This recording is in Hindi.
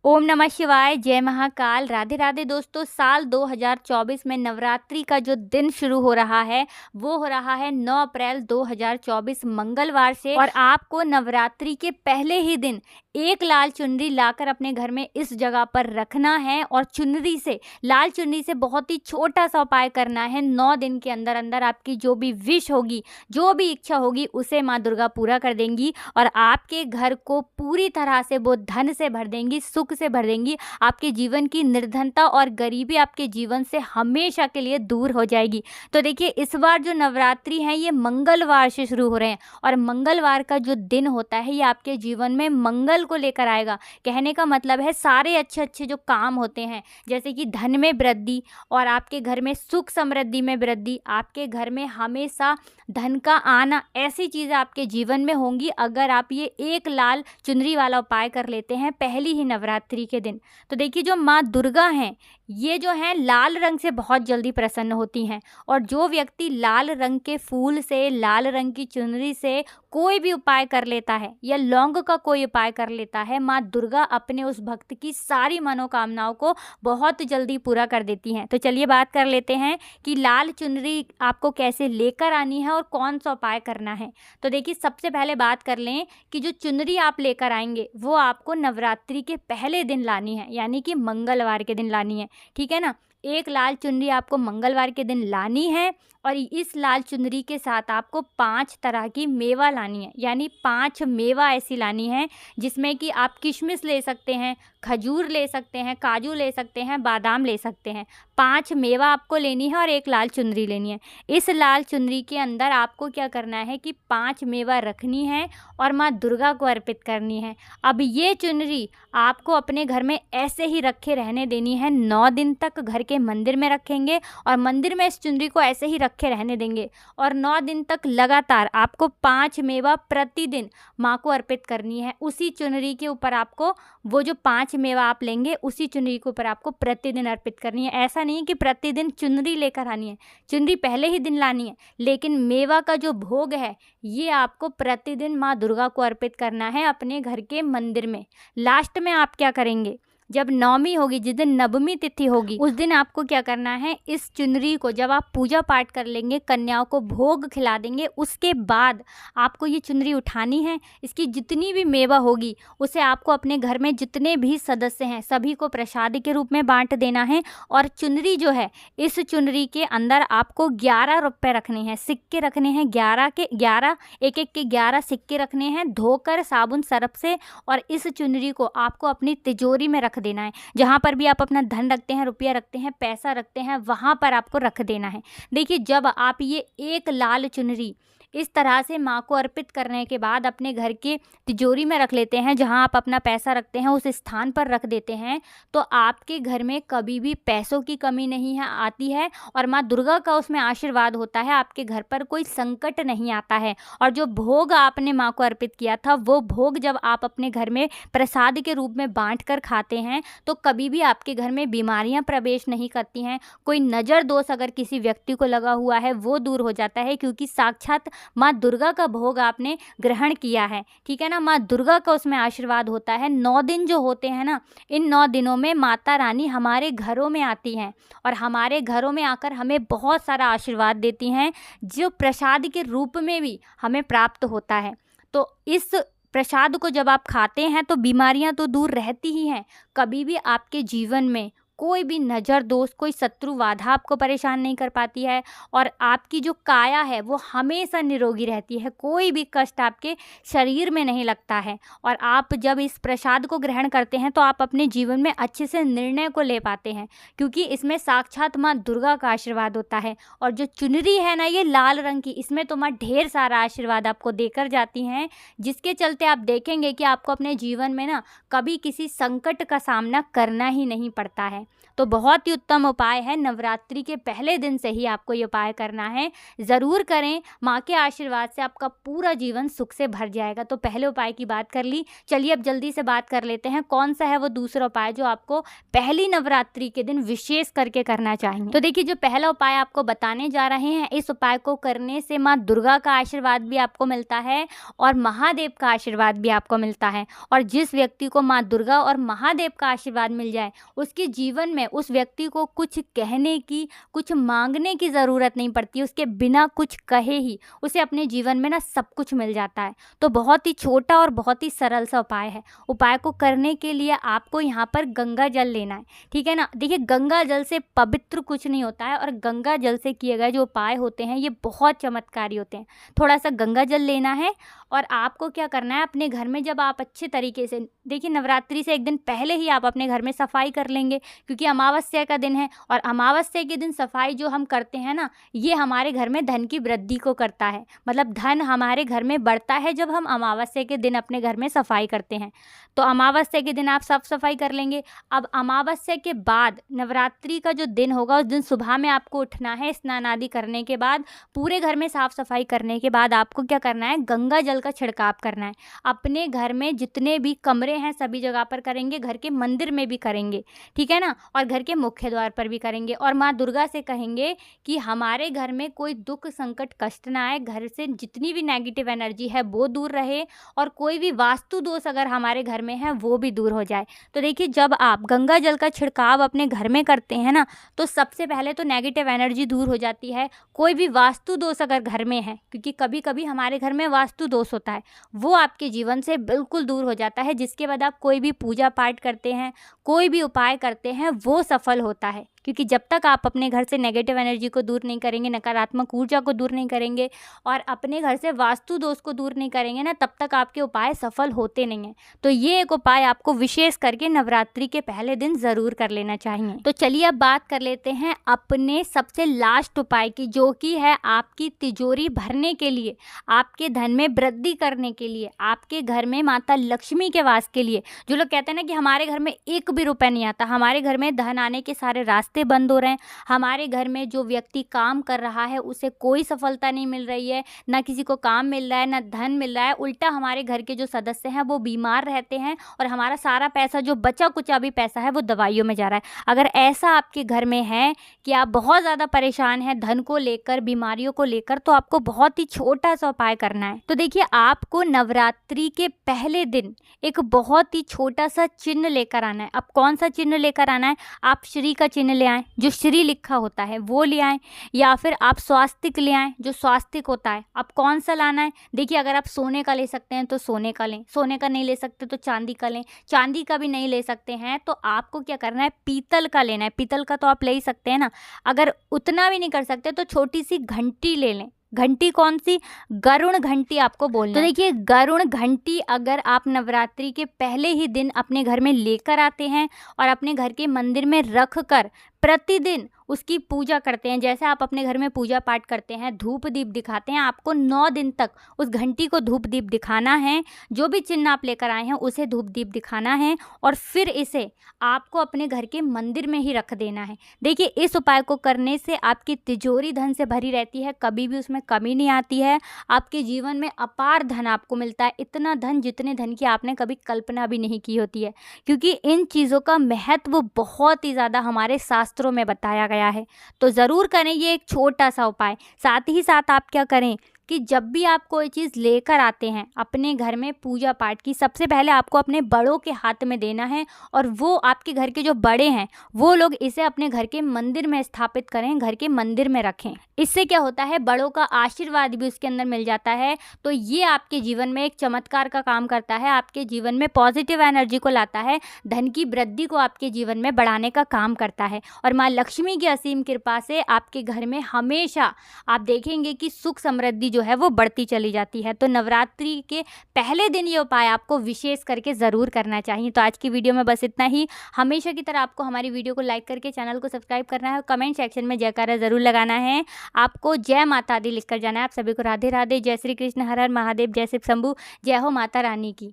ओम नमः शिवाय, जय महाकाल, राधे राधे दोस्तों। साल 2024 में नवरात्रि का जो दिन शुरू हो रहा है वो हो रहा है 9 अप्रैल 2024 मंगलवार से। और आपको नवरात्रि के पहले ही दिन एक लाल चुनरी लाकर अपने घर में इस जगह पर रखना है और चुनरी से, लाल चुनरी से बहुत ही छोटा सा उपाय करना है। 9 दिन के अंदर अंदर आपकी जो भी विश होगी, जो भी इच्छा होगी, उसे माँ दुर्गा पूरा कर देंगी और आपके घर को पूरी तरह से वो धन से भर देंगी, सुख से भर देंगी। आपके जीवन की निर्धनता और गरीबी आपके जीवन से हमेशा के लिए दूर हो जाएगी। तो देखिए, इस बार जो नवरात्रि है ये मंगलवार से शुरू हो रहे हैं और मंगलवार का जो दिन होता है ये आपके जीवन में मंगल को लेकर आएगा। कहने का मतलब है सारे अच्छे अच्छे जो काम होते हैं, जैसे कि धन में वृद्धि और आपके घर में सुख समृद्धि में वृद्धि, आपके घर में हमेशा धन का आना, ऐसी चीज़ें आपके जीवन में होंगी अगर आप ये एक लाल चुनरी वाला उपाय कर लेते हैं पहली ही नवरात्रि के दिन। तो देखिए, जो माँ दुर्गा हैं ये जो है लाल रंग से बहुत जल्दी प्रसन्न होती हैं और जो व्यक्ति लाल रंग के फूल से, लाल रंग की चुनरी से कोई भी उपाय कर लेता है या लौंग का कोई उपाय कर लेता है, माँ दुर्गा अपने उस भक्त की सारी मनोकामनाओं को बहुत जल्दी पूरा कर देती हैं। तो चलिए बात कर लेते हैं कि लाल चुनरी आपको कैसे लेकर आनी है और कौन सा उपाय करना है। तो देखिए, सबसे पहले बात कर लें कि जो चुनरी आप लेकर आएंगे वो आपको नवरात्रि के पहले दिन लानी है, यानी कि मंगलवार के दिन लानी है। ठीक है ना, एक लाल चुनरी आपको मंगलवार के दिन लानी है और इस लाल चुनरी के साथ आपको 5 तरह की मेवा लानी है, यानी 5 मेवा ऐसी लानी है जिसमें कि आप किशमिश ले सकते हैं, खजूर ले सकते हैं, काजू ले सकते हैं, बादाम ले सकते हैं। 5 मेवा आपको लेनी है और एक लाल चुनरी लेनी है। इस लाल चुनरी के अंदर आपको क्या करना है कि 5 मेवा रखनी है और माँ दुर्गा को अर्पित करनी है। अब ये चुनरी आपको अपने घर में ऐसे ही रखे रहने देनी है। 9 दिन तक घर के मंदिर में रखेंगे और मंदिर में इस चुनरी को ऐसे ही रखे रहने देंगे और 9 दिन तक लगातार आपको 5 मेवा प्रतिदिन माँ को अर्पित करनी है। उसी चुनरी के ऊपर आपको, वो जो 5 मेवा आप लेंगे उसी चुनरी के ऊपर आपको प्रतिदिन अर्पित करनी है। ऐसा नहीं कि प्रतिदिन चुनरी लेकर आनी है, चुनरी पहले ही दिन लानी है, लेकिन मेवा का जो भोग है ये आपको प्रतिदिन माँ दुर्गा को अर्पित करना है अपने घर के मंदिर में। लास्ट में आप क्या करेंगे, जब नवमी होगी, जिस दिन नवमी तिथि होगी, उस दिन आपको क्या करना है, इस चुनरी को जब आप पूजा पाठ कर लेंगे, कन्याओं को भोग खिला देंगे, उसके बाद आपको ये चुनरी उठानी है। इसकी जितनी भी मेवा होगी उसे आपको अपने घर में जितने भी सदस्य हैं सभी को प्रसाद के रूप में बांट देना है। और चुनरी जो है, इस चुनरी के अंदर आपको 11 रुपये रखने हैं, सिक्के रखने हैं, 11 के 11, एक एक के 11 सिक्के रखने हैं, धोकर साबुन सरफ से। और इस चुनरी को आपको अपनी तिजोरी में रख देना है। जहाँ पर भी आप अपना धन रखते हैं, रुपया रखते हैं, पैसा रखते हैं, वहाँ पर आपको रख देना है। देखिए, जब आप ये एक लाल चुनरी इस तरह से माँ को अर्पित करने के बाद अपने घर के तिजोरी में रख लेते हैं, जहाँ आप अपना पैसा रखते हैं उस स्थान पर रख देते हैं, तो आपके घर में कभी भी पैसों की कमी नहीं है आती है और माँ दुर्गा का उसमें आशीर्वाद होता है। आपके घर पर कोई संकट नहीं आता है। और जो भोग आपने माँ को अर्पित किया था, वो भोग जब आप अपने घर में प्रसाद के रूप में बांट कर खाते हैं तो कभी भी आपके घर में बीमारियाँ प्रवेश नहीं करती हैं। कोई नज़र दोष अगर किसी व्यक्ति को लगा हुआ है वो दूर हो जाता है, क्योंकि साक्षात माँ दुर्गा का भोग आपने ग्रहण किया है। ठीक है ना, माँ दुर्गा का उसमें आशीर्वाद होता है। 9 दिन जो होते हैं ना, इन 9 दिनों में माता रानी हमारे घरों में आती हैं और हमारे घरों में आकर हमें बहुत सारा आशीर्वाद देती हैं, जो प्रसाद के रूप में भी हमें प्राप्त होता है। तो इस प्रसाद को जब आप खाते हैं तो बीमारियां तो दूर रहती ही हैं, कभी भी आपके जीवन में कोई भी नज़र दोष, कोई शत्रु बाधा आपको परेशान नहीं कर पाती है और आपकी जो काया है वो हमेशा निरोगी रहती है। कोई भी कष्ट आपके शरीर में नहीं लगता है। और आप जब इस प्रसाद को ग्रहण करते हैं तो आप अपने जीवन में अच्छे से निर्णय को ले पाते हैं, क्योंकि इसमें साक्षात माँ दुर्गा का आशीर्वाद होता है। और जो चुनरी है ना, ये लाल रंग की, इसमें तो माँ ढेर सारा आशीर्वाद आपको देकर जाती हैं, जिसके चलते आप देखेंगे कि आपको अपने जीवन में ना कभी किसी संकट का सामना करना ही नहीं पड़ता है। जाए। तो बहुत ही उत्तम उपाय है, नवरात्रि के पहले दिन से ही आपको ये उपाय करना है। ज़रूर करें, माँ के आशीर्वाद से आपका पूरा जीवन सुख से भर जाएगा। तो पहले उपाय की बात कर ली, चलिए अब जल्दी से बात कर लेते हैं कौन सा है वो दूसरा उपाय जो आपको पहली नवरात्रि के दिन विशेष करके करना चाहिए। तो देखिए, जो पहला उपाय आपको बताने जा रहे हैं, इस उपाय को करने से माँ दुर्गा का आशीर्वाद भी आपको मिलता है और महादेव का आशीर्वाद भी आपको मिलता है। और जिस व्यक्ति को माँ दुर्गा और महादेव का आशीर्वाद मिल जाए, उसके जीवन में उस व्यक्ति को कुछ कहने की, कुछ मांगने की ज़रूरत नहीं पड़ती। उसके बिना कुछ कहे ही उसे अपने जीवन में ना सब कुछ मिल जाता है। तो बहुत ही छोटा और बहुत ही सरल सा उपाय है। उपाय को करने के लिए आपको यहाँ पर गंगा जल लेना है, ठीक है ना। देखिए, गंगा जल से पवित्र कुछ नहीं होता है और गंगा जल से किए गए जो उपाय होते हैं ये बहुत चमत्कारी होते हैं। थोड़ा सा गंगा जल लेना है और आपको क्या करना है, अपने घर में जब आप अच्छे तरीके से, देखिए नवरात्रि से एक दिन पहले ही आप अपने घर में सफाई कर लेंगे, क्योंकि अमावस्या का दिन है और अमावस्या के दिन सफाई जो हम करते हैं ना, ये हमारे घर में धन की वृद्धि को करता है। मतलब धन हमारे घर में बढ़ता है जब हम अमावस्या के दिन अपने घर में सफाई करते हैं। तो अमावस्या के दिन आप साफ सफाई कर लेंगे। अब अमावस्या के बाद नवरात्रि का जो दिन होगा, उस दिन सुबह में आपको उठना है। स्नान आदि करने के बाद, पूरे घर में साफ सफाई करने के बाद आपको क्या करना है, गंगा जल का छिड़काव करना है। अपने घर में जितने भी कमरे हैं सभी जगह पर करेंगे, घर के मंदिर में भी करेंगे, ठीक है ना, और घर के मुख्य द्वार पर भी करेंगे। और माँ दुर्गा से कहेंगे कि हमारे घर में कोई दुख संकट कष्ट ना आए, घर से जितनी भी नेगेटिव एनर्जी है वो दूर रहे और कोई भी वास्तु दोष अगर हमारे घर में है वो भी दूर हो जाए। तो देखिए, जब आप गंगा जल का छिड़काव अपने घर में करते हैं ना, तो सबसे पहले तो नेगेटिव एनर्जी दूर हो जाती है। कोई भी वास्तु दोष अगर घर में है, क्योंकि कभी कभी हमारे घर में वास्तु दोष होता है, वो आपके जीवन से बिल्कुल दूर हो जाता है। जिसके बाद आप कोई भी पूजा पाठ करते हैं, कोई भी उपाय करते हैं, वो सफल होता है। क्योंकि जब तक आप अपने घर से नेगेटिव एनर्जी को दूर नहीं करेंगे, नकारात्मक ऊर्जा को दूर नहीं करेंगे और अपने घर से वास्तु दोष को दूर नहीं करेंगे ना, तब तक आपके उपाय सफल होते नहीं हैं। तो ये एक उपाय आपको विशेष करके नवरात्रि के पहले दिन ज़रूर कर लेना चाहिए। तो चलिए अब बात कर लेते हैं अपने सबसे लास्ट उपाय की, जो कि है आपकी तिजोरी भरने के लिए, आपके धन में वृद्धि करने के लिए, आपके घर में माता लक्ष्मी के वास के लिए। जो लोग कहते हैं ना कि हमारे घर में एक भी रुपया नहीं आता, हमारे घर में धन आने के सारे रास्ते बंद हो रहे हैं, हमारे घर में जो व्यक्ति काम कर रहा है उसे कोई सफलता नहीं मिल रही है, ना किसी को काम मिल रहा है, ना धन मिल रहा है, उल्टा हमारे घर के जो सदस्य हैं वो बीमार रहते हैं और हमारा सारा पैसा, जो बचा कुचा भी पैसा है, वो दवाइयों में जा रहा है। अगर ऐसा आपके घर में है कि आप बहुत ज़्यादा परेशान हैं धन को लेकर, बीमारियों को लेकर, तो आपको बहुत ही छोटा सा उपाय करना है। तो देखिए, आपको नवरात्रि के पहले दिन एक बहुत ही छोटा सा चिन्ह लेकर आना है। अब कौन सा चिन्ह लेकर आना है, आप श्री का चिन्ह ले आएँ, जो श्री लिखा होता है वो ले आएँ, या फिर आप स्वास्तिक ले आएँ, जो स्वास्तिक होता है। अब कौन सा लाना है, देखिए अगर आप सोने का ले सकते हैं तो सोने का लें, सोने का नहीं ले सकते तो चांदी का लें, चांदी का भी नहीं ले सकते हैं तो आपको क्या करना है, पीतल का लेना है। पीतल का तो आप ले ही सकते हैं ना। अगर उतना भी नहीं कर सकते तो छोटी सी घंटी ले लें। घंटी कौन सी, गरुड़ घंटी आपको बोलना। तो देखिए, गरुड़ घंटी अगर आप नवरात्रि के पहले ही दिन अपने घर में लेकर आते हैं और अपने घर के मंदिर में रख कर प्रतिदिन उसकी पूजा करते हैं, जैसे आप अपने घर में पूजा पाठ करते हैं, धूप दीप दिखाते हैं, आपको 9 दिन तक उस घंटी को धूप दीप दिखाना है। जो भी चिन्ह आप लेकर आए हैं उसे धूप दीप दिखाना है और फिर इसे आपको अपने घर के मंदिर में ही रख देना है। देखिए, इस उपाय को करने से आपकी तिजोरी धन से भरी रहती है, कभी भी उसमें कमी नहीं आती है। आपके जीवन में अपार धन आपको मिलता है, इतना धन जितने धन की आपने कभी कल्पना भी नहीं की होती है, क्योंकि इन चीज़ों का महत्व बहुत ही ज़्यादा हमारे शास्त्रों में बताया गया है। तो ज़रूर करें ये एक छोटा सा उपाय। साथ ही साथ आप क्या करें कि जब भी आप कोई चीज़ लेकर आते हैं अपने घर में पूजा पाठ की, सबसे पहले आपको अपने बड़ों के हाथ में देना है और वो आपके घर के जो बड़े हैं वो लोग इसे अपने घर के मंदिर में स्थापित करें, घर के मंदिर में रखें। इससे क्या होता है, बड़ों का आशीर्वाद भी उसके अंदर मिल जाता है। तो ये आपके जीवन में एक चमत्कार का काम करता है, आपके जीवन में पॉजिटिव एनर्जी को लाता है, धन की वृद्धि को आपके जीवन में बढ़ाने का काम करता है। और माँ लक्ष्मी की असीम कृपा से आपके घर में हमेशा आप देखेंगे कि सुख समृद्धि जो है वो बढ़ती चली जाती है। तो नवरात्रि के पहले दिन ये उपाय आपको विशेष करके ज़रूर करना चाहिए। तो आज की वीडियो में बस इतना ही। हमेशा की तरह आपको हमारी वीडियो को लाइक करके चैनल को सब्सक्राइब करना है और कमेंट सेक्शन में जयकारा ज़रूर लगाना है। आपको जय माता दी लिखकर जाना है। आप सभी को राधे राधे, जय श्री कृष्ण, हर हर महादेव, जय शिव शंभू, जय हो माता रानी की।